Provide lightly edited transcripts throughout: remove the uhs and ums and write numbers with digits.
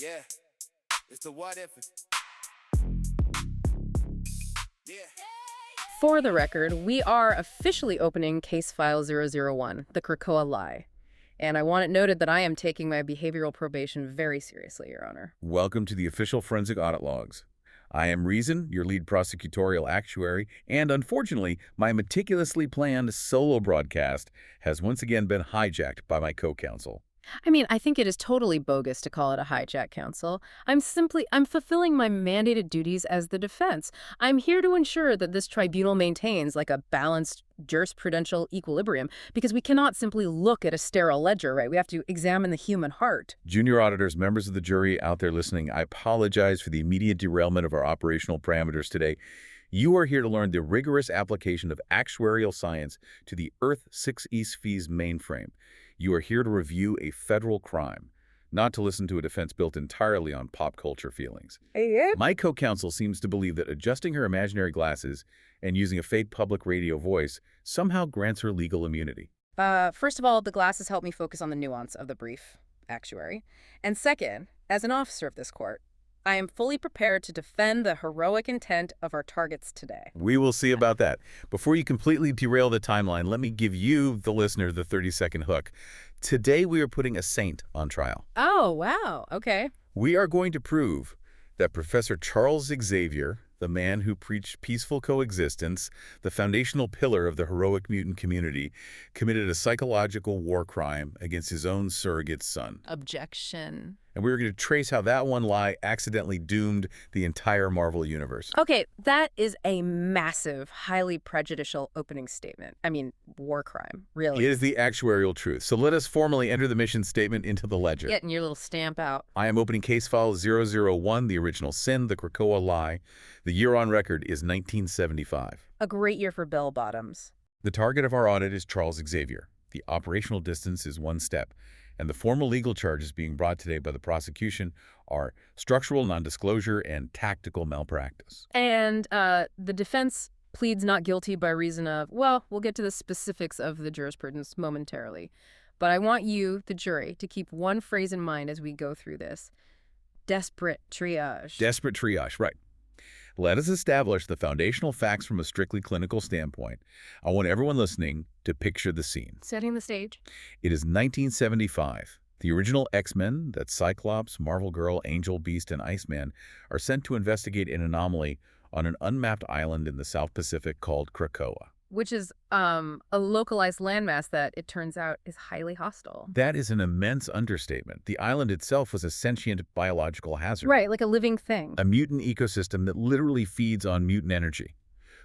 Yeah, it's the what if. Yeah. For the record, we are officially opening Case File 001, the Krakoa lie. And I want it noted that I am taking my behavioral probation very seriously, Your Honor. Welcome to the official forensic audit logs. I am Reason, your lead prosecutorial actuary, and unfortunately, my meticulously planned solo broadcast has once again been hijacked by my co-counsel. I mean, I think it is totally bogus to call it a hijack, counsel. I'm fulfilling my mandated duties as the defense. I'm here to ensure that this tribunal maintains like a balanced jurisprudential equilibrium, because we cannot simply look at a sterile ledger, right? We have to examine the human heart. Junior auditors, members of the jury out there listening, I apologize for the immediate derailment of our operational parameters today. You are here to learn the rigorous application of actuarial science to the Earth 6 East Fees mainframe. You are here to review a federal crime, not to listen to a defense built entirely on pop culture feelings. My co-counsel seems to believe that adjusting her imaginary glasses and using a fake public radio voice somehow grants her legal immunity. First of all, the glasses help me focus on the nuance of the brief, actuary. And second, as an officer of this court, I am fully prepared to defend the heroic intent of our targets today. We will see about that. Before you completely derail the timeline, let me give you, the listener, the 30-second hook. Today, we are putting a saint on trial. Oh, wow. Okay. We are going to prove that Professor Charles Xavier, the man who preached peaceful coexistence, the foundational pillar of the heroic mutant community, committed a psychological war crime against his own surrogate son. Objection. And we're going to trace how that one lie accidentally doomed the entire Marvel universe. Okay, that is a massive, highly prejudicial opening statement. I mean, war crime, really. It is the actuarial truth. So let us formally enter the mission statement into the ledger. Getting your little stamp out. I am opening case file 001, the original sin, the Krakoa lie. The year on record is 1975. A great year for bell bottoms. The target of our audit is Charles Xavier. The operational distance is one step. And the formal legal charges being brought today by the prosecution are structural nondisclosure and tactical malpractice. And the defense pleads not guilty by reason of, well, we'll get to the specifics of the jurisprudence momentarily. But I want you, the jury, to keep one phrase in mind as we go through this. Desperate triage. Desperate triage, right. Let us establish the foundational facts from a strictly clinical standpoint. I want everyone listening to picture the scene. Setting the stage. It is 1975. The original X-Men, that's Cyclops, Marvel Girl, Angel, Beast, and Iceman, are sent to investigate an anomaly on an unmapped island in the South Pacific called Krakoa. Which is a localized landmass that, it turns out, is highly hostile. That is an immense understatement. The island itself was a sentient biological hazard. Right, like a living thing. A mutant ecosystem that literally feeds on mutant energy.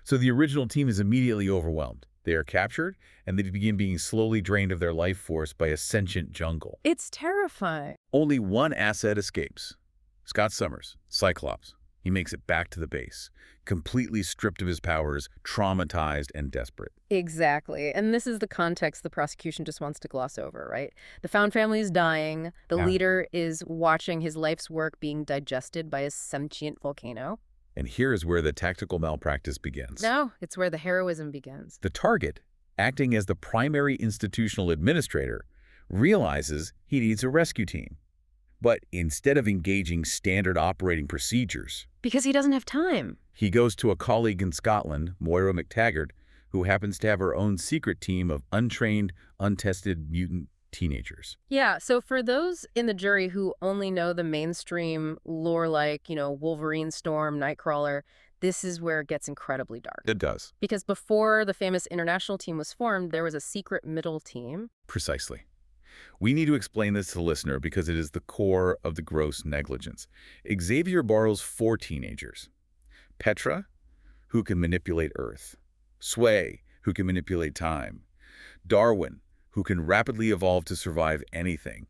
So the original team is immediately overwhelmed. They are captured, and they begin being slowly drained of their life force by a sentient jungle. It's terrifying. Only one asset escapes. Scott Summers, Cyclops. He makes it back to the base, completely stripped of his powers, traumatized and desperate. Exactly. And this is the context the prosecution just wants to gloss over, right? The found family is dying. The leader is watching his life's work being digested by a sentient volcano. And here is where the tactical malpractice begins. No, it's where the heroism begins. The target, acting as the primary institutional administrator, realizes he needs a rescue team. But instead of engaging standard operating procedures, because he doesn't have time, he goes to a colleague in Scotland, Moira McTaggart, who happens to have her own secret team of untrained, untested mutant teenagers. Yeah, so for those in the jury who only know the mainstream lore like, Wolverine, Storm, Nightcrawler, this is where it gets incredibly dark. It does. Because before the famous international team was formed, there was a secret middle team. Precisely. We need to explain this to the listener because it is the core of the gross negligence. Xavier borrows 4 teenagers. Petra, who can manipulate Earth. Sway, who can manipulate time. Darwin, who can rapidly evolve to survive anything.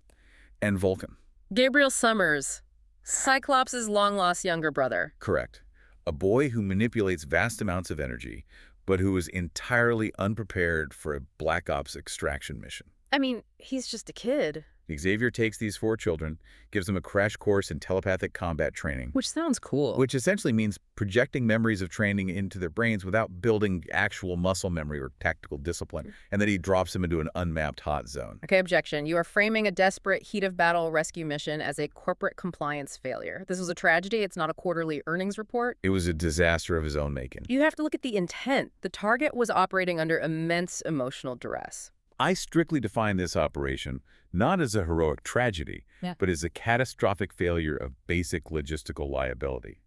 And Vulcan. Gabriel Summers, Cyclops' long-lost younger brother. Correct. A boy who manipulates vast amounts of energy, but who is entirely unprepared for a Black Ops extraction mission. I mean, he's just a kid. Xavier takes these 4 children, gives them a crash course in telepathic combat training, Which sounds cool. which essentially means projecting memories of training into their brains without building actual muscle memory or tactical discipline. And then he drops them into an unmapped hot zone. Okay, objection. You are framing a desperate heat-of-battle rescue mission as a corporate compliance failure. This was a tragedy. It's not a quarterly earnings report. It was a disaster of his own making. You have to look at the intent. The target was operating under immense emotional duress. I strictly define this operation not as a heroic tragedy, but as a catastrophic failure of basic logistical liability.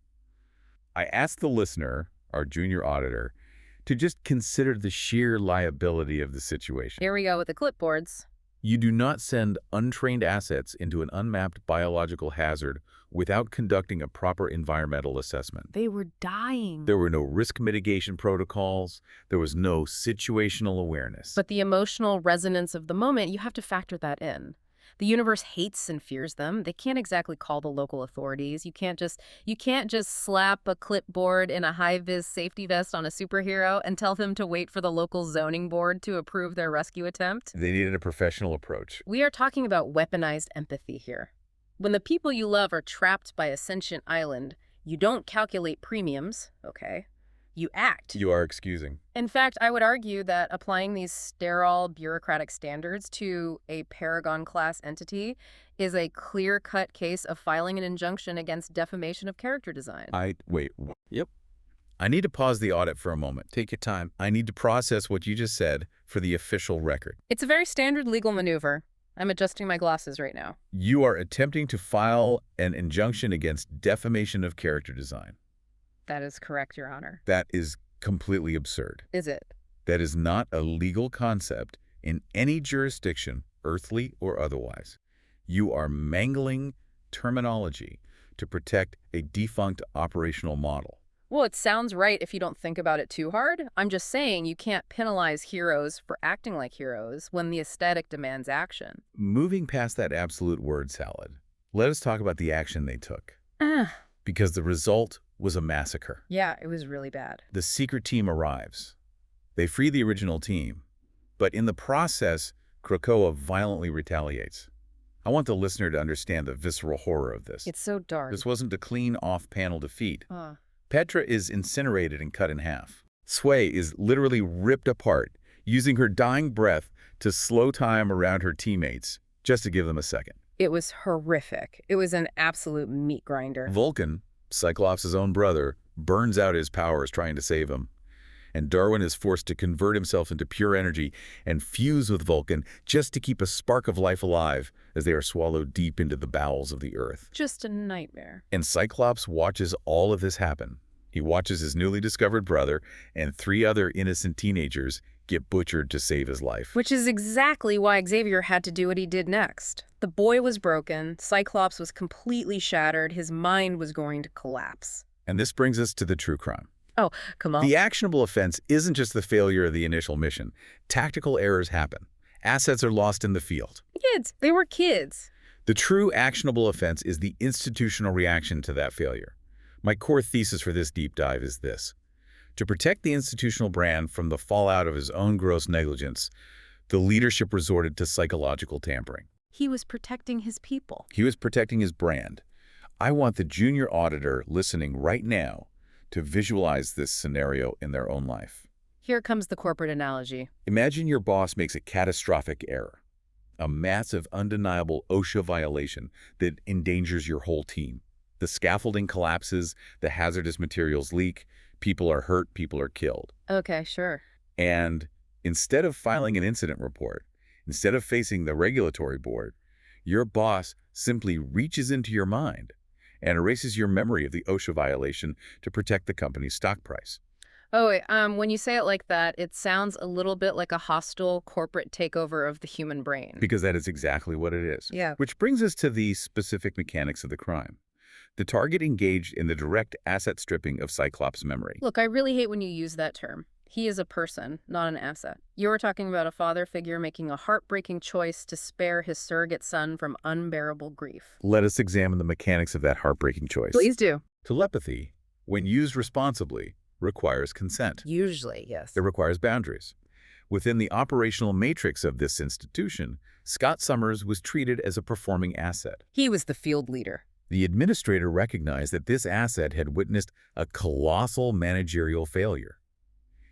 I asked the listener, our junior auditor, to just consider the sheer liability of the situation. Here we go with the clipboards. You do not send untrained assets into an unmapped biological hazard without conducting a proper environmental assessment. They were dying. There were no risk mitigation protocols. There was no situational awareness. But the emotional resonance of the moment, you have to factor that in. The universe hates and fears them. They can't exactly call the local authorities. You can't just slap a clipboard in a high-vis safety vest on a superhero and tell them to wait for the local zoning board to approve their rescue attempt. They needed a professional approach. We are talking about weaponized empathy here. When the people you love are trapped by a sentient island, you don't calculate premiums, okay? You act. You are excusing. In fact, I would argue that applying these sterile bureaucratic standards to a Paragon-class entity is a clear-cut case of filing an injunction against defamation of character design. Wait. Yep. I need to pause the audit for a moment. Take your time. I need to process what you just said for the official record. It's a very standard legal maneuver. I'm adjusting my glasses right now. You are attempting to file an injunction against defamation of character design. That is correct, Your Honor. That is completely absurd. Is it? That is not a legal concept in any jurisdiction, earthly or otherwise. You are mangling terminology to protect a defunct operational model. Well, it sounds right if you don't think about it too hard. I'm just saying you can't penalize heroes for acting like heroes when the aesthetic demands action. Moving past that absolute word salad, let us talk about the action they took. Because the result was a massacre. Yeah, it was really bad. The secret team arrives. They free the original team, but in the process, Krakoa violently retaliates. I want the listener to understand the visceral horror of this. It's so dark. This wasn't a clean off-panel defeat. Petra is incinerated and cut in half. Sway is literally ripped apart, using her dying breath to slow time around her teammates, just to give them a second. It was horrific. It was an absolute meat grinder. Vulcan, Cyclops' own brother, burns out his powers trying to save him. And Darwin is forced to convert himself into pure energy and fuse with Vulcan just to keep a spark of life alive as they are swallowed deep into the bowels of the earth. Just a nightmare. And Cyclops watches all of this happen. He watches his newly discovered brother and 3 other innocent teenagers get butchered to save his life. Which is exactly why Xavier had to do what he did next. The boy was broken, Cyclops was completely shattered, his mind was going to collapse. And this brings us to the true crime. Oh, come on. The actionable offense isn't just the failure of the initial mission. Tactical errors happen. Assets are lost in the field. Kids. They were kids. The true actionable offense is the institutional reaction to that failure. My core thesis for this deep dive is this. To protect the institutional brand from the fallout of his own gross negligence, the leadership resorted to psychological tampering. He was protecting his people. He was protecting his brand. I want the junior auditor listening right now to visualize this scenario in their own life. Here comes the corporate analogy. Imagine your boss makes a catastrophic error, a massive, undeniable OSHA violation that endangers your whole team. The scaffolding collapses, the hazardous materials leak, people are hurt, people are killed. Okay, sure. And instead of filing an incident report, instead of facing the regulatory board, your boss simply reaches into your mind and erases your memory of the OSHA violation to protect the company's stock price. Oh, wait, when you say it like that, it sounds a little bit like a hostile corporate takeover of the human brain. Because that is exactly what it is. Yeah. Which brings us to the specific mechanics of the crime. The target engaged in the direct asset stripping of Cyclops' memory. Look, I really hate when you use that term. He is a person, not an asset. You were talking about a father figure making a heartbreaking choice to spare his surrogate son from unbearable grief. Let us examine the mechanics of that heartbreaking choice. Please do. Telepathy, when used responsibly, requires consent. Usually, yes. It requires boundaries. Within the operational matrix of this institution, Scott Summers was treated as a performing asset. He was the field leader. The administrator recognized that this asset had witnessed a colossal managerial failure.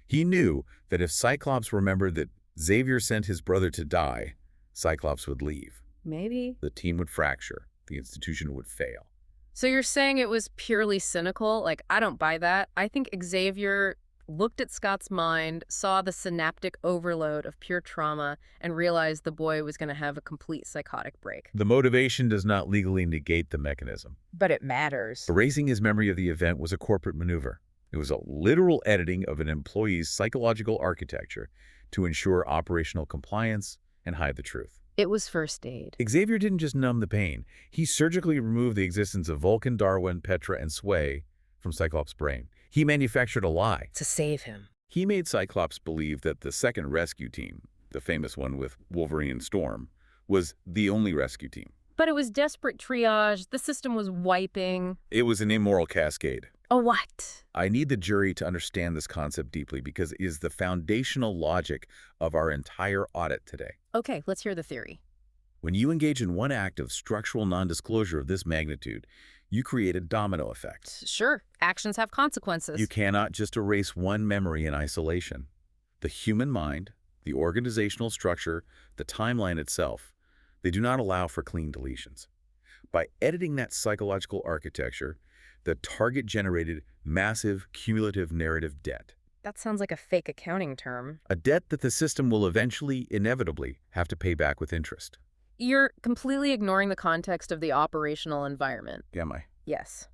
He knew that if Cyclops remembered that Xavier sent his brother to die, Cyclops would leave. Maybe. The team would fracture. The institution would fail. So you're saying it was purely cynical? Like, I don't buy that. I think Xavier looked at Scott's mind, saw the synaptic overload of pure trauma, and realized the boy was going to have a complete psychotic break. The motivation does not legally negate the mechanism. But it matters. Erasing his memory of the event was a corporate maneuver. It was a literal editing of an employee's psychological architecture to ensure operational compliance and hide the truth. It was first aid. Xavier didn't just numb the pain. He surgically removed the existence of Vulcan, Darwin, Petra, and Sway from Cyclops' brain. He manufactured a lie. To save him. He made Cyclops believe that the second rescue team, the famous one with Wolverine and Storm, was the only rescue team. But it was desperate triage. The system was wiping. It was an immoral cascade. A what? I need the jury to understand this concept deeply because it is the foundational logic of our entire audit today. Okay, let's hear the theory. When you engage in one act of structural nondisclosure of this magnitude, you create a domino effect. Sure, actions have consequences. You cannot just erase one memory in isolation. The human mind, the organizational structure, the timeline itself, they do not allow for clean deletions. By editing that psychological architecture, the target generated massive cumulative narrative debt. That sounds like a fake accounting term. A debt that the system will eventually, inevitably, have to pay back with interest. You're completely ignoring the context of the operational environment. Am I? Yes.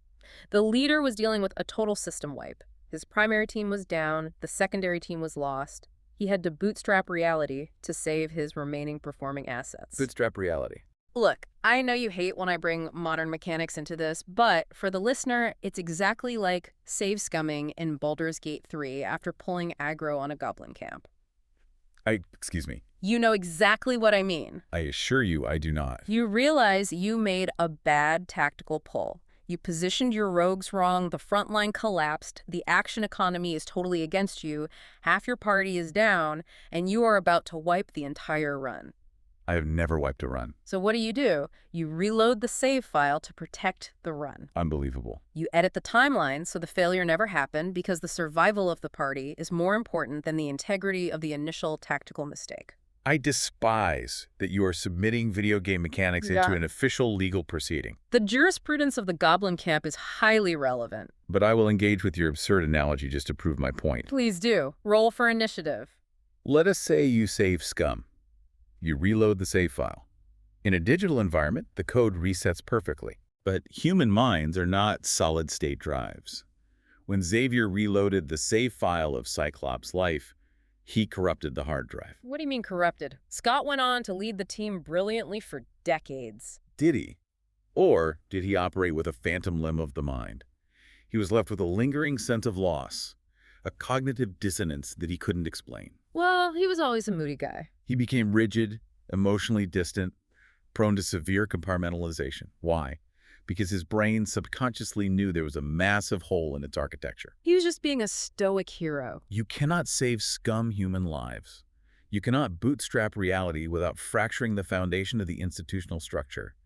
The leader was dealing with a total system wipe. His primary team was down, the secondary team was lost. He had to bootstrap reality to save his remaining performing assets. Bootstrap reality. Look, I know you hate when I bring modern mechanics into this, but for the listener, it's exactly like save scumming in Baldur's Gate 3 after pulling aggro on a goblin camp. Excuse me. You know exactly what I mean. I assure you I do not. You realize you made a bad tactical pull. You positioned your rogues wrong, the front line collapsed, the action economy is totally against you, half your party is down, and you are about to wipe the entire run. I have never wiped a run. So what do? You reload the save file to protect the run. Unbelievable. You edit the timeline so the failure never happened because the survival of the party is more important than the integrity of the initial tactical mistake. I despise that you are submitting video game mechanics into an official legal proceeding. The jurisprudence of the Goblin Camp is highly relevant. But I will engage with your absurd analogy just to prove my point. Please do. Roll for initiative. Let us say you save scum. You reload the save file. In a digital environment, the code resets perfectly. But human minds are not solid-state drives. When Xavier reloaded the save file of Cyclops' life, he corrupted the hard drive. What do you mean corrupted? Scott went on to lead the team brilliantly for decades. Did he? Or did he operate with a phantom limb of the mind? He was left with a lingering sense of loss, a cognitive dissonance that he couldn't explain. Well, he was always a moody guy. He became rigid, emotionally distant, prone to severe compartmentalization. Why? Because his brain subconsciously knew there was a massive hole in its architecture. He was just being a stoic hero. You cannot save scum human lives. You cannot bootstrap reality without fracturing the foundation of the institutional structure.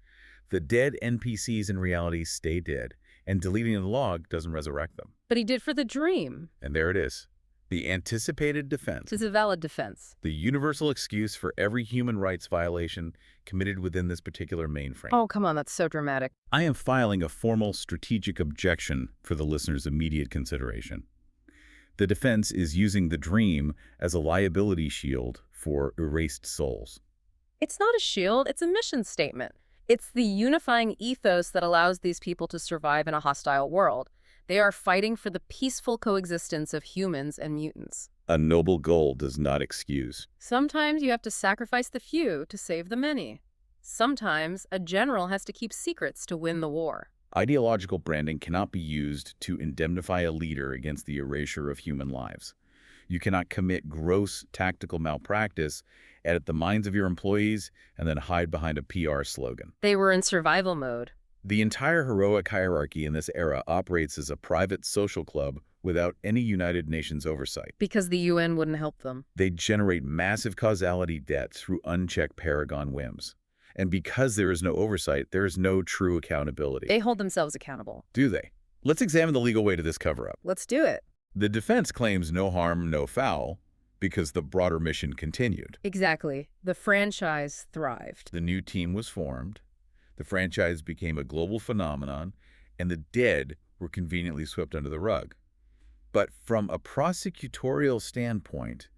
The dead NPCs in reality stay dead, and deleting the log doesn't resurrect them. But he did for the dream. And there it is. The anticipated defense. It's a valid defense. The universal excuse for every human rights violation committed within this particular mainframe. Oh, come on, that's so dramatic. I am filing a formal strategic objection for the listener's immediate consideration. The defense is using the dream as a liability shield for erased souls. It's not a shield, it's a mission statement. It's the unifying ethos that allows these people to survive in a hostile world. They are fighting for the peaceful coexistence of humans and mutants. A noble goal does not excuse. Sometimes you have to sacrifice the few to save the many. Sometimes a general has to keep secrets to win the war. Ideological branding cannot be used to indemnify a leader against the erasure of human lives. You cannot commit gross tactical malpractice, edit the minds of your employees, and then hide behind a PR slogan. They were in survival mode. The entire heroic hierarchy in this era operates as a private social club without any United Nations oversight. Because the UN wouldn't help them. They generate massive causality debt through unchecked paragon whims. And because there is no oversight, there is no true accountability. They hold themselves accountable. Do they? Let's examine the legal weight of this cover-up. Let's do it. The defense claims no harm, no foul, because the broader mission continued. Exactly. The franchise thrived. The new team was formed, the franchise became a global phenomenon, and the dead were conveniently swept under the rug. But from a prosecutorial standpoint,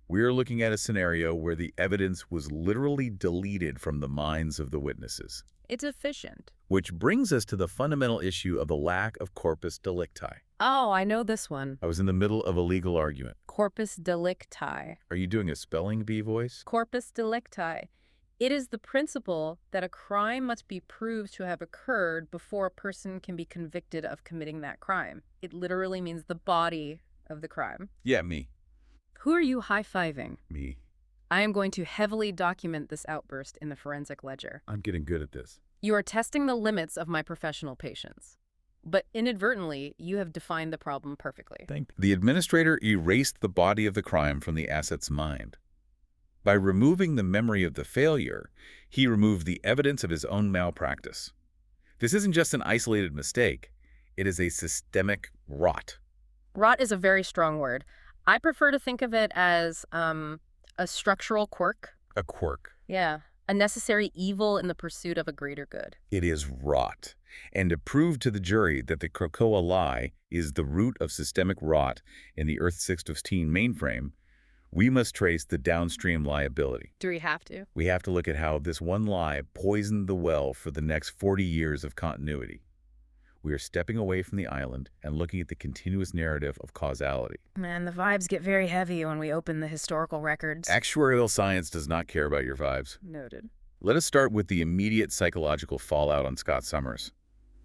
we're looking at a scenario where the evidence was literally deleted from the minds of the witnesses. It's efficient. Which brings us to the fundamental issue of the lack of corpus delicti. Oh, I know this one. I was in the middle of a legal argument. Corpus delicti. Are you doing a spelling bee voice? Corpus delicti. It is the principle that a crime must be proved to have occurred before a person can be convicted of committing that crime. It literally means the body of the crime. Yeah, me. Who are you high-fiving? Me. I am going to heavily document this outburst in the forensic ledger. I'm getting good at this. You are testing the limits of my professional patience. But inadvertently, you have defined the problem perfectly. The administrator erased the body of the crime from the asset's mind. By removing the memory of the failure, he removed the evidence of his own malpractice. This isn't just an isolated mistake. It is a systemic rot. Rot is a very strong word. I prefer to think of it as a structural quirk. A quirk. Yeah, a necessary evil in the pursuit of a greater good. It is rot. And to prove to the jury that the Krakoa lie is the root of systemic rot in the Earth-615 mainframe, we must trace the downstream liability. Do we have to? We have to look at how this one lie poisoned the well for the next 40 years of continuity. We are stepping away from the island and looking at the continuous narrative of causality. Man, the vibes get very heavy when we open the historical records. Actuarial science does not care about your vibes. Noted. Let us start with the immediate psychological fallout on Scott Summers.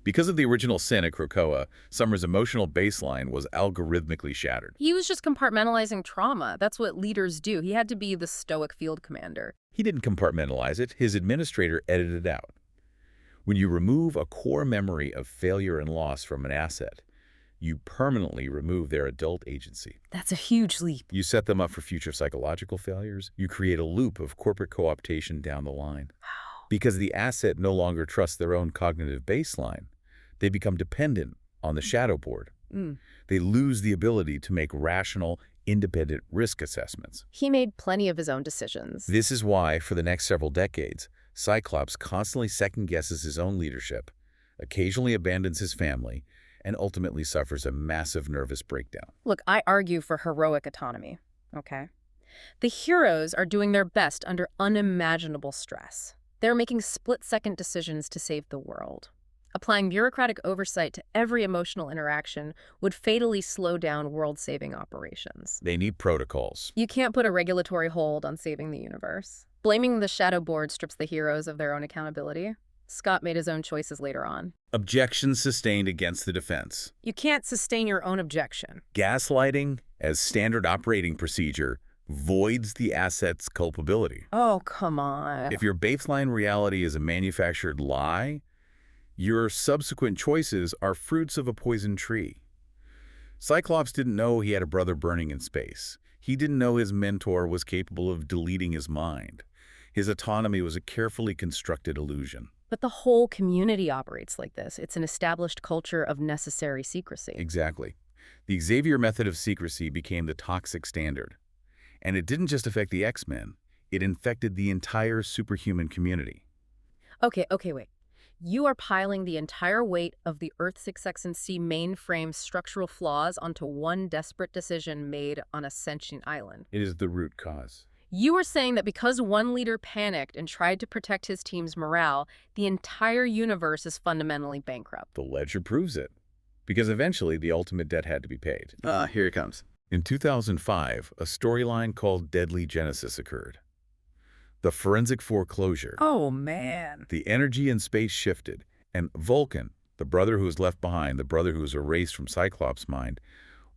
Because of the original sin at Krakoa, Summers' emotional baseline was algorithmically shattered. He was just compartmentalizing trauma. That's what leaders do. He had to be the stoic field commander. He didn't compartmentalize it. His administrator edited it out. When you remove a core memory of failure and loss from an asset, you permanently remove their adult agency. That's a huge leap. You set them up for future psychological failures. You create a loop of corporate co-optation down the line. Because the asset no longer trusts their own cognitive baseline, they become dependent on the shadow board. They lose the ability to make rational, independent risk assessments. He made plenty of his own decisions. This is why, for the next several decades, Cyclops constantly second-guesses his own leadership, occasionally abandons his family, and ultimately suffers a massive nervous breakdown. Look, I argue for heroic autonomy, okay? The heroes are doing their best under unimaginable stress. They're making split-second decisions to save the world. Applying bureaucratic oversight to every emotional interaction would fatally slow down world-saving operations. They need protocols. You can't put a regulatory hold on saving the universe. Blaming the shadow board strips the heroes of their own accountability. Scott made his own choices later on. Objections sustained against the defense. You can't sustain your own objection. Gaslighting, as standard operating procedure, voids the asset's culpability. Oh, come on. If your baseline reality is a manufactured lie, your subsequent choices are fruits of a poisoned tree. Cyclops didn't know he had a brother burning in space. He didn't know his mentor was capable of deleting his mind. His autonomy was a carefully constructed illusion. But the whole community operates like this. It's an established culture of necessary secrecy. Exactly. The Xavier method of secrecy became the toxic standard. And it didn't just affect the X-Men. It infected the entire superhuman community. Okay, wait. You are piling the entire weight of the Earth-616 mainframe structural flaws onto one desperate decision made on a sentient island. It is the root cause. You are saying that because one leader panicked and tried to protect his team's morale, the entire universe is fundamentally bankrupt. The ledger proves it. Because eventually, the ultimate debt had to be paid. Here it comes. In 2005, a storyline called Deadly Genesis occurred. The forensic foreclosure. Oh, man. The energy in space shifted, and Vulcan, the brother who was left behind, the brother who was erased from Cyclops' mind,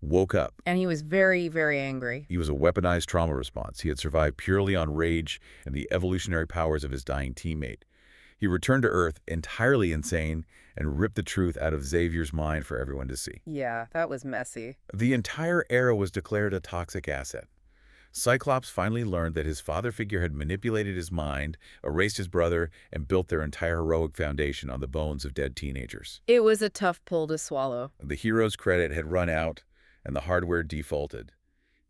woke up. And he was very, very angry. He was a weaponized trauma response. He had survived purely on rage and the evolutionary powers of his dying teammate. He returned to Earth entirely insane and ripped the truth out of Xavier's mind for everyone to see. Yeah, that was messy. The entire era was declared a toxic asset. Cyclops finally learned that his father figure had manipulated his mind, erased his brother, and built their entire heroic foundation on the bones of dead teenagers. It was a tough pill to swallow. The hero's credit had run out, and the hardware defaulted.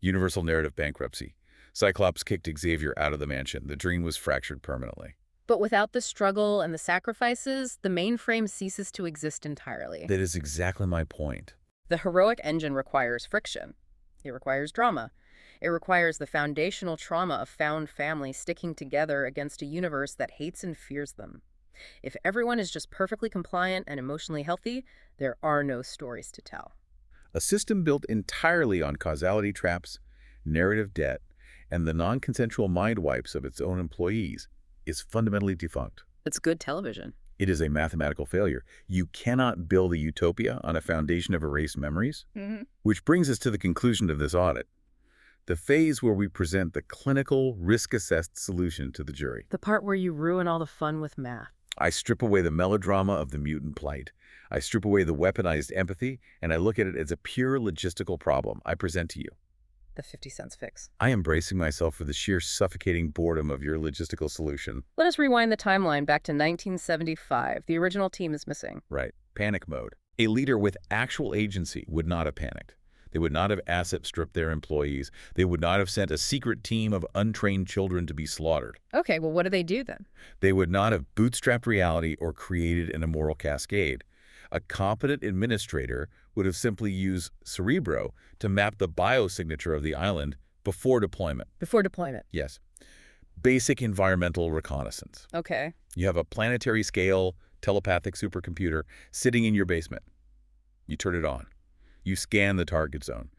Universal narrative bankruptcy. Cyclops kicked Xavier out of the mansion. The dream was fractured permanently. But without the struggle and the sacrifices, the mainframe ceases to exist entirely. That is exactly my point. The heroic engine requires friction. It requires drama. It requires the foundational trauma of found families sticking together against a universe that hates and fears them. If everyone is just perfectly compliant and emotionally healthy, there are no stories to tell. A system built entirely on causality traps, narrative debt, and the non-consensual mind wipes of its own employees is fundamentally defunct. It's good television. It is a mathematical failure. You cannot build a utopia on a foundation of erased memories. Which brings us to the conclusion of this audit. The phase where we present the clinical, risk-assessed solution to the jury. The part where you ruin all the fun with math. I strip away the melodrama of the mutant plight. I strip away the weaponized empathy, and I look at it as a pure logistical problem I present to you. The 50 cents fix. I am bracing myself for the sheer suffocating boredom of your logistical solution. Let us rewind the timeline back to 1975. The original team is missing. Right. Panic mode. A leader with actual agency would not have panicked. They would not have asset stripped their employees. They would not have sent a secret team of untrained children to be slaughtered. Okay, well, what do they do then? They would not have bootstrapped reality or created an immoral cascade. A competent administrator would have simply used Cerebro to map the biosignature of the island before deployment. Before deployment. Yes. Basic environmental reconnaissance. Okay. You have a planetary scale telepathic supercomputer sitting in your basement. You turn it on. You scan the target zone.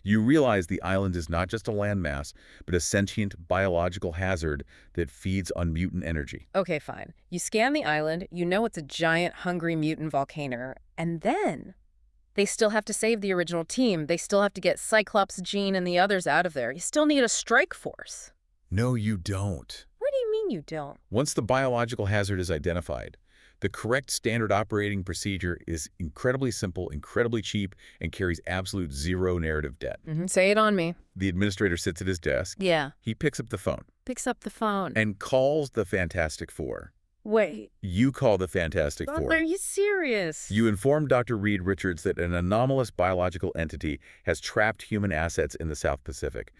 You realize the island is not just a landmass, but a sentient biological hazard that feeds on mutant energy. Okay, fine. You scan the island, you know it's a giant, hungry mutant volcano, and then they still have to save the original team. They still have to get Cyclops, Jean, and the others out of there. You still need a strike force. No, you don't. What do you mean you don't? Once the biological hazard is identified, the correct standard operating procedure is incredibly simple, incredibly cheap, and carries absolute zero narrative debt. Say it on me. The administrator sits at his desk. Yeah. He picks up the phone Picks up the phone. and calls the Fantastic Four. Wait. You call the Fantastic Four. Are you serious? You inform Dr. Reed Richards that an anomalous biological entity has trapped human assets in the South Pacific.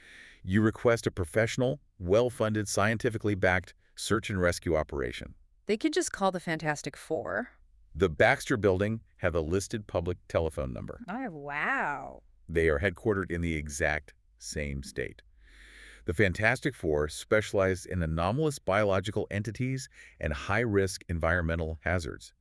You request a professional, well-funded, scientifically backed search and rescue operation. They could just call the Fantastic Four. The Baxter Building have a listed public telephone number. Oh, wow. They are headquartered in the exact same state. The Fantastic Four specialize in anomalous biological entities and high-risk environmental hazards.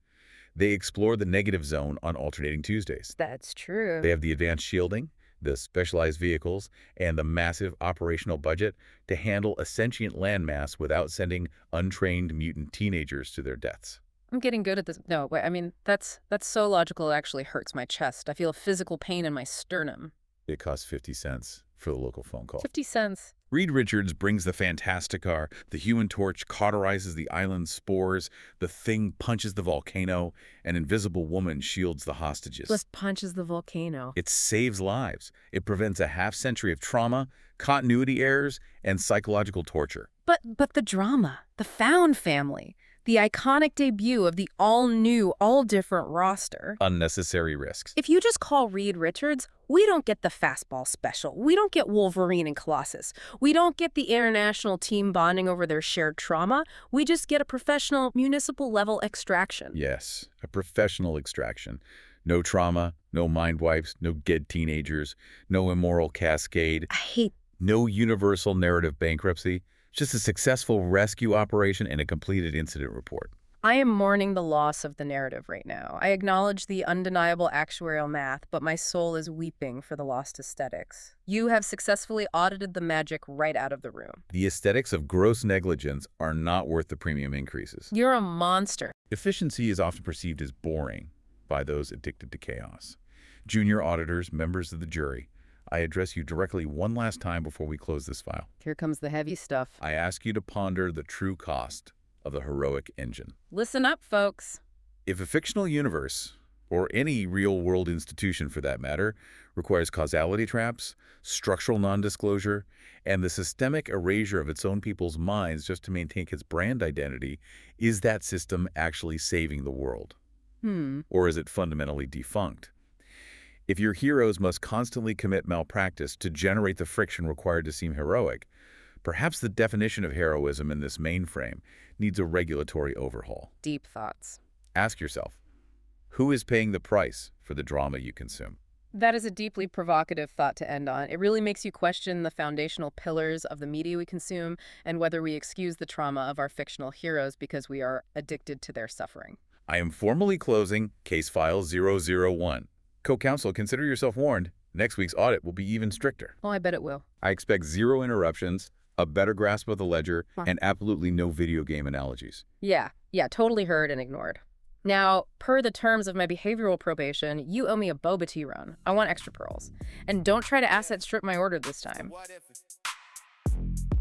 They explore the negative zone on alternating Tuesdays. That's true. They have the advanced shielding, the specialized vehicles, and the massive operational budget to handle a sentient landmass without sending untrained mutant teenagers to their deaths. I'm getting good at this. No, wait, I mean, that's so logical it actually hurts my chest. I feel a physical pain in my sternum. It costs 50 cents for the local phone call. 50 cents. Reed Richards brings the Fantasticar, the Human Torch cauterizes the island's spores, the Thing punches the volcano, an invisible woman shields the hostages. Just punches the volcano. It saves lives. It prevents a half-century of trauma, continuity errors, and psychological torture. But the drama, the found family, the iconic debut of the all-new, all-different roster. Unnecessary risks. If you just call Reed Richards, we don't get the fastball special. We don't get Wolverine and Colossus. We don't get the international team bonding over their shared trauma. We just get a professional municipal-level extraction. Yes, a professional extraction. No trauma, no mind wipes, no dead teenagers, no immoral cascade, I hate no universal narrative bankruptcy. Just a successful rescue operation and a completed incident report. I am mourning the loss of the narrative right now. I acknowledge the undeniable actuarial math, but my soul is weeping for the lost aesthetics. You have successfully audited the magic right out of the room. The aesthetics of gross negligence are not worth the premium increases. You're a monster. Efficiency is often perceived as boring by those addicted to chaos. Junior auditors, members of the jury, I address you directly one last time before we close this file. Here comes the heavy stuff. I ask you to ponder the true cost of the heroic engine. Listen up, folks. If a fictional universe, or any real-world institution for that matter, requires causality traps, structural non-disclosure, and the systemic erasure of its own people's minds just to maintain its brand identity, is that system actually saving the world? Or is it fundamentally defunct? If your heroes must constantly commit malpractice to generate the friction required to seem heroic, perhaps the definition of heroism in this mainframe needs a regulatory overhaul. Deep thoughts. Ask yourself, who is paying the price for the drama you consume? That is a deeply provocative thought to end on. It really makes you question the foundational pillars of the media we consume and whether we excuse the trauma of our fictional heroes because we are addicted to their suffering. I am formally closing Case File 001. Co-counsel, consider yourself warned. Next week's audit will be even stricter. Oh, I bet it will. I expect 0 interruptions, a better grasp of the ledger, and absolutely no video game analogies. Yeah, totally heard and ignored. Now, per the terms of my behavioral probation, you owe me a boba tea run. I want extra pearls. And don't try to asset strip my order this time. What if it?